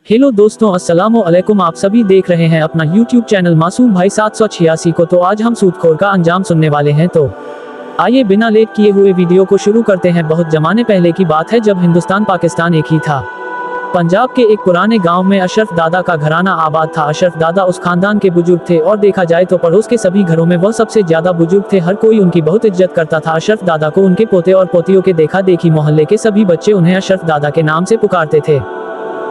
Hello दोस्तों, अस्सलामु अलैकुम। आप सभी देख रहे हैं अपना YouTube चैनल मासूम भाई 786 को। तो आज हम सूदखोर का अंजाम सुनने वाले हैं। तो आइए बिना लेट किए हुए वीडियो को शुरू करते हैं। बहुत जमाने पहले की बात है, जब हिंदुस्तान पाकिस्तान एक ही था। पंजाब के एक पुराने गांव में अशरफ दादा का घराना आबाद था। अशरफ दादा उस खानदान के बुजुर्ग थे और देखा जाए तो पड़ोस के सभी घरों में वह सबसे ज्यादा बुजुर्ग थे। हर कोई उनकी बहुत इज्जत करता था। अशरफ दादा को उनके पोते और पोतियों के देखा देखी मोहल्ले के सभी बच्चे उन्हें अशरफ दादा के नाम से पुकारते थे।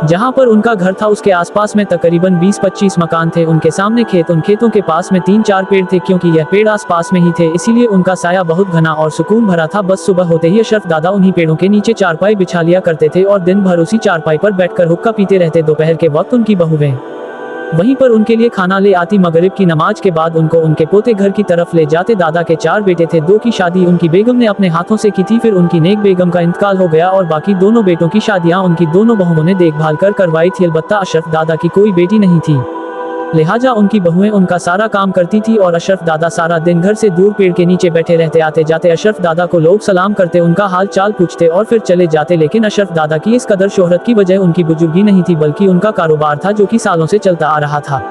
जहाँ पर उनका घर था उसके आसपास में तकरीबन 20-25 मकान थे। उनके सामने खेत, उन खेतों के पास में 3-4 पेड़ थे। क्योंकि यह पेड़ आसपास में ही थे, इसीलिए उनका साया बहुत घना और सुकून भरा था। बस सुबह होते ही अशरफ दादा उन्हीं पेड़ों के नीचे चारपाई बिछा लिया करते थे और दिन भर उसी चारपाई पर बैठकर हुक्का पीते रहते। दोपहर के वक्त उनकी बहुएं वहीं पर उनके लिए खाना ले आती। मगरिब की नमाज के बाद उनको उनके पोते घर की तरफ ले जाते। दादा के 4 बेटे थे। 2 की शादी उनकी बेगम ने अपने हाथों से की थी। फिर उनकी नेक बेगम का इंतकाल हो गया और बाकी दोनों बेटों की शादियां उनकी दोनों बहुओं ने देखभाल कर करवाई थी। अलबत्ता अशरफ दादा की कोई बेटी नहीं थी, लिहाजा उनकी बहुएं उनका सारा काम करती थी और अशरफ दादा सारा दिन घर से दूर पेड़ के नीचे बैठे रहते। आते जाते अशरफ दादा को लोग सलाम करते, उनका हाल चाल पूछते और फिर चले जाते। लेकिन अशरफ दादा की इस कदर शोहरत की वजह उनकी बुजुर्गी नहीं थी, बल्कि उनका कारोबार था जो कि सालों से चलता आ रहा था।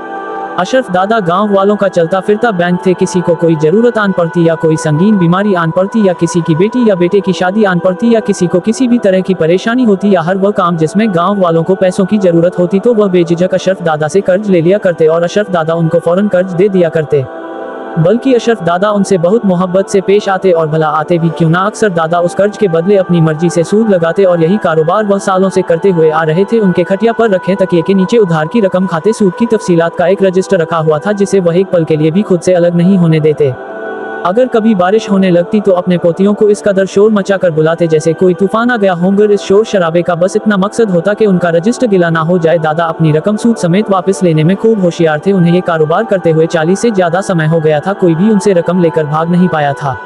अशरफ दादा गांव वालों का चलता फिरता बैंक थे। किसी को कोई जरूरत आन पड़ती या कोई संगीन बीमारी आन पड़ती या किसी की बेटी या बेटे की शादी आन पड़ती या किसी को किसी भी तरह की परेशानी होती या हर वह काम जिसमें गांव वालों को पैसों की जरूरत होती, तो वह बेझिझक अशरफ दादा से कर्ज ले लिया करते और अशरफ दादा उनको फौरन कर्ज दे दिया करते। बल्कि अशरफ दादा उनसे बहुत मोहब्बत से पेश आते और भला आते भी क्यों ना। अक्सर दादा उस कर्ज के बदले अपनी मर्जी से सूद लगाते और यही कारोबार वह सालों से करते हुए आ रहे थे। उनके खटिया पर रखे तकिए के नीचे उधार की रकम खाते सूद की तफसीलात का एक रजिस्टर रखा हुआ था, जिसे वह एक पल के लिए भी खुद से अलग नहीं होने देते। अगर कभी बारिश होने लगती तो अपने पोतियों को इस कदर शोर मचा कर बुलाते जैसे कोई तूफान आ गया होंगे। इस शोर शराबे का बस इतना मकसद होता कि उनका रजिस्टर गिला ना हो जाए। दादा अपनी रकम सूद समेत वापस लेने में खूब होशियार थे। उन्हें ये कारोबार करते हुए 40 से ज्यादा समय हो गया था। कोई भी उनसे रकम लेकर भाग नहीं पाया था।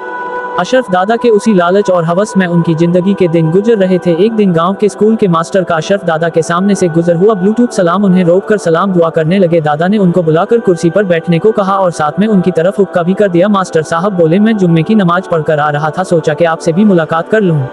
अशरफ दादा के उसी लालच और हवस में उनकी जिंदगी के दिन गुजर रहे थे। एक दिन गांव के स्कूल के मास्टर का अशरफ दादा के सामने से गुजर हुआ ब्लूटूथ सलाम उन्हें रोककर सलाम दुआ करने लगे। दादा ने उनको बुलाकर कुर्सी पर बैठने को कहा और साथ में उनकी तरफ हुक्का भी कर दिया। मास्टर साहब बोले, मैं जुम्मे की नमाज पढ़कर आ रहा था, सोचा कि आपसे भी मुलाकात कर लूं।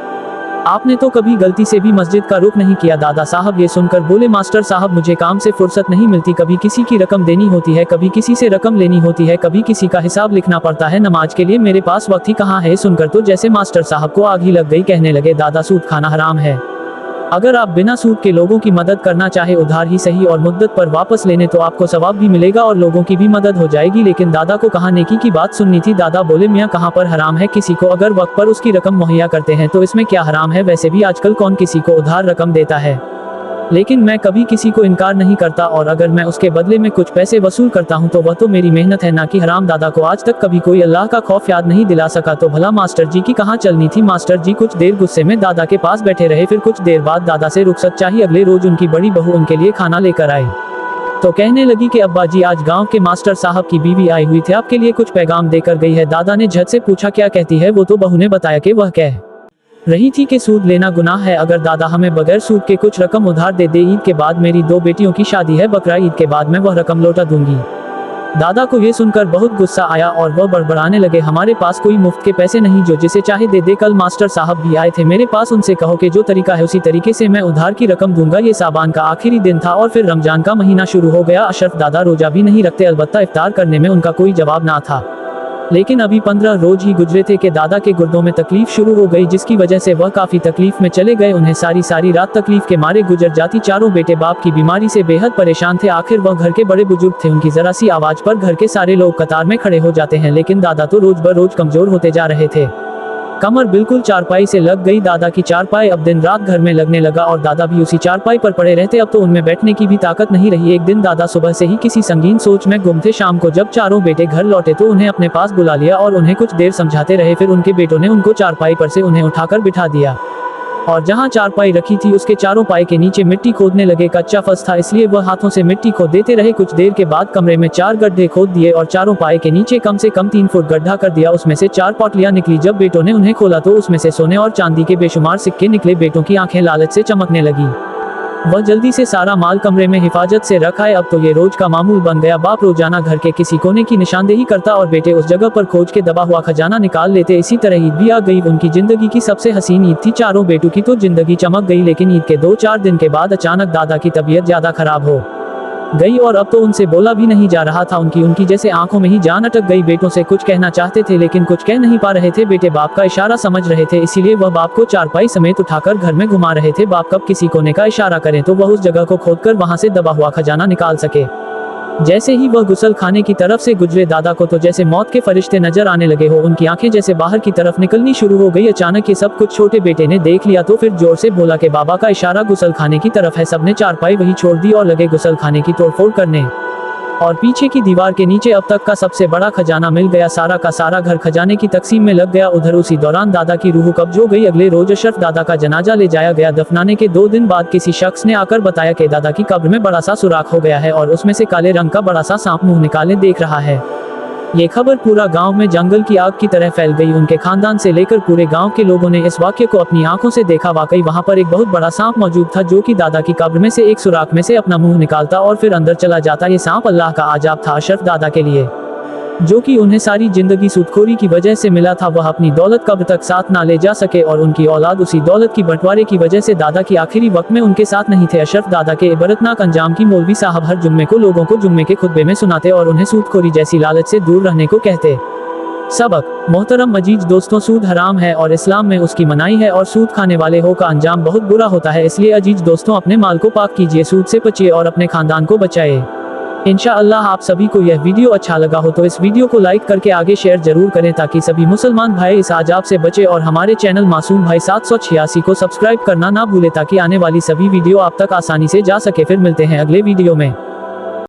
आपने तो कभी गलती से भी मस्जिद का रुख नहीं किया। दादा साहब ये सुनकर बोले, मास्टर साहब मुझे काम से फुर्सत नहीं मिलती, कभी किसी की रकम देनी होती है, कभी किसी से रकम लेनी होती है, कभी किसी का हिसाब लिखना पड़ता है, नमाज के लिए मेरे पास वक्त ही कहाँ है। सुनकर तो जैसे मास्टर साहब को आग ही लग गई। कहने लगे, दादा सूद खाना हराम है। अगर आप बिना सूद के लोगों की मदद करना चाहे, उधार ही सही और मुद्दत पर वापस लेने, तो आपको सवाब भी मिलेगा और लोगों की भी मदद हो जाएगी। लेकिन दादा को कहाँ नेकी की बात सुननी थी। दादा बोले, मियाँ कहाँ पर हराम है। किसी को अगर वक्त पर उसकी रकम मुहैया करते हैं तो इसमें क्या हराम है। वैसे भी आजकल कौन किसी को उधार रकम देता है, लेकिन मैं कभी किसी को इनकार नहीं करता और अगर मैं उसके बदले में कुछ पैसे वसूल करता हूं तो वह तो मेरी मेहनत है, ना कि हराम। दादा को आज तक कभी कोई अल्लाह का खौफ याद नहीं दिला सका। तो भला मास्टर जी की कहाँ चलनी थी। मास्टर जी कुछ देर गुस्से में दादा के पास बैठे रहे। फिर कुछ देर बाद दादा से रुखसत चाहिए। अगले रोज उनकी बड़ी बहू उनके लिए खाना लेकर आई तो कहने लगी कि अब्बा जी, आज गांव के मास्टर साहब की बीवी आई हुई थी, आपके लिए कुछ पैगाम देकर गई है। दादा ने झट से पूछा, क्या कहती है। वो तो बहू ने बताया कि वह कह रही थी कि सूद लेना गुनाह है। अगर दादा हमें बगैर सूद के कुछ रकम उधार दे दे, ईद के बाद मेरी 2 बेटियों की शादी है, बकरा ईद के बाद मैं वह रकम लौटा दूंगी। दादा को ये सुनकर बहुत गुस्सा आया और वह बड़बड़ाने लगे, हमारे पास कोई मुफ्त के पैसे नहीं, जो जिसे चाहे दे दे। कल मास्टर साहब भी आए थे मेरे पास, उनसे कहो कि जो तरीका है उसी तरीके से मैं उधार की रकम दूंगा। ये साबान का आखिरी दिन था और फिर रमजान का महीना शुरू हो गया। अशरफ दादा रोजा भी नहीं रखते, अलबत्ता इफ्तार करने में उनका कोई जवाब ना था। लेकिन अभी 15 रोज ही गुजरे थे कि दादा के गुर्दों में तकलीफ शुरू हो गई, जिसकी वजह से वह काफी तकलीफ में चले गए। उन्हें सारी रात तकलीफ के मारे गुजर जाती। चारों बेटे बाप की बीमारी से बेहद परेशान थे। आखिर वह घर के बड़े बुजुर्ग थे, उनकी जरा सी आवाज पर घर के सारे लोग कतार में खड़े हो जाते हैं। लेकिन दादा तो रोज ब रोज कमजोर होते जा रहे थे। कमर बिल्कुल चारपाई से लग गई। दादा की चारपाई अब दिन रात घर में लगने लगा और दादा भी उसी चारपाई पर पड़े रहते। अब तो उनमें बैठने की भी ताकत नहीं रही। एक दिन दादा सुबह से ही किसी संगीन सोच में गुम थे। शाम को जब चारों बेटे घर लौटे तो उन्हें अपने पास बुला लिया और उन्हें कुछ देर समझाते रहे। फिर उनके बेटों ने उनको चारपाई पर से उन्हें उठाकर बिठा दिया और जहां चारपाई रखी थी उसके चारों पाए के नीचे मिट्टी खोदने लगे। कच्चा फर्श था, इसलिए वह हाथों से मिट्टी खोद देते रहे। कुछ देर के बाद कमरे में 4 गड्ढे खोद दिए और चारों पाए के नीचे कम से कम 3 फुट गड्ढा कर दिया। उसमें से 4 पॉटलियां निकली। जब बेटों ने उन्हें खोला तो उसमें से सोने और चांदी के बेशुमार सिक्के निकले। बेटों की आंखें लालच से चमकने लगी। वह जल्दी से सारा माल कमरे में हिफाजत से रख आए। अब तो ये रोज का मामूल बन गया। बाप रोजाना घर के किसी कोने की निशानदेही करता और बेटे उस जगह पर खोज के दबा हुआ खजाना निकाल लेते। इसी तरह ईद भी आ गई। उनकी जिंदगी की सबसे हसीन ईद थी। चारों बेटों की तो जिंदगी चमक गई, लेकिन ईद के 2-4 दिन के बाद अचानक दादा की तबीयत ज्यादा खराब हो गई और अब तो उनसे बोला भी नहीं जा रहा था। उनकी जैसे आंखों में ही जान अटक गई। बेटों से कुछ कहना चाहते थे लेकिन कुछ कह नहीं पा रहे थे। बेटे बाप का इशारा समझ रहे थे, इसीलिए वह बाप को चारपाई समेत उठाकर घर में घुमा रहे थे। बाप कब किसी कोने का इशारा करें तो वह उस जगह को खोदकर वहां से दबा हुआ खजाना निकाल सके। जैसे ही वह गुसल खाने की तरफ से गुजरे, दादा को तो जैसे मौत के फरिश्ते नजर आने लगे हो। उनकी आंखें जैसे बाहर की तरफ निकलनी शुरू हो गई। अचानक ये सब कुछ छोटे बेटे ने देख लिया तो फिर जोर से बोला कि बाबा का इशारा गुसल खाने की तरफ है। सबने चारपाई वही छोड़ दी और लगे गुसल खाने की तोड़फोड़ करने। और पीछे की दीवार के नीचे अब तक का सबसे बड़ा खजाना मिल गया। सारा का सारा घर खजाने की तकसीम में लग गया। उधर उसी दौरान दादा की रूह कब्ज हो गई। अगले रोज अशरफ दादा का जनाजा ले जाया गया। दफनाने के 2 दिन बाद किसी शख्स ने आकर बताया कि दादा की कब्र में बड़ा सा सुराख हो गया है और उसमें से काले रंग का बड़ा सा सांप मुंह निकाले देख रहा है। ये खबर पूरा गांव में जंगल की आग की तरह फैल गई। उनके खानदान से लेकर पूरे गांव के लोगों ने इस वाक्य को अपनी आंखों से देखा। वाकई वहां पर एक बहुत बड़ा सांप मौजूद था जो कि दादा की कब्र में से एक सुराख में से अपना मुंह निकालता और फिर अंदर चला जाता। ये सांप अल्लाह का आजाब था अशरफ दादा के लिए, जो कि उन्हें सारी जिंदगी सूदखोरी की वजह से मिला था। वह अपनी दौलत कब्र तक साथ ना ले जा सके और उनकी औलाद उसी दौलत की बंटवारे की वजह से दादा की आखिरी वक्त में उनके साथ नहीं थे। अशरफ दादा के इबरतनाक अंजाम की मौलवी साहब हर जुम्मे को लोगों को जुम्मे के खुतबे में सुनाते और उन्हें सूदखोरी जैसी लालच से दूर रहने को कहते। सबक। मोहतरम मजीद दोस्तों, सूद हराम है और इस्लाम में उसकी मनाही है और सूद खाने वाले हो का अंजाम बहुत बुरा होता है। इसलिए अजीज दोस्तों, अपने माल को पाक कीजिए, सूद से बचिए और अपने खानदान को बचाए। इंशाअल्लाह आप सभी को यह वीडियो अच्छा लगा हो तो इस वीडियो को लाइक करके आगे शेयर जरूर करें ताकि सभी मुसलमान भाई इस आजाब से बचे और हमारे चैनल मासूम भाई 786 को सब्सक्राइब करना ना भूले ताकि आने वाली सभी वीडियो आप तक आसानी से जा सके। फिर मिलते हैं अगले वीडियो में।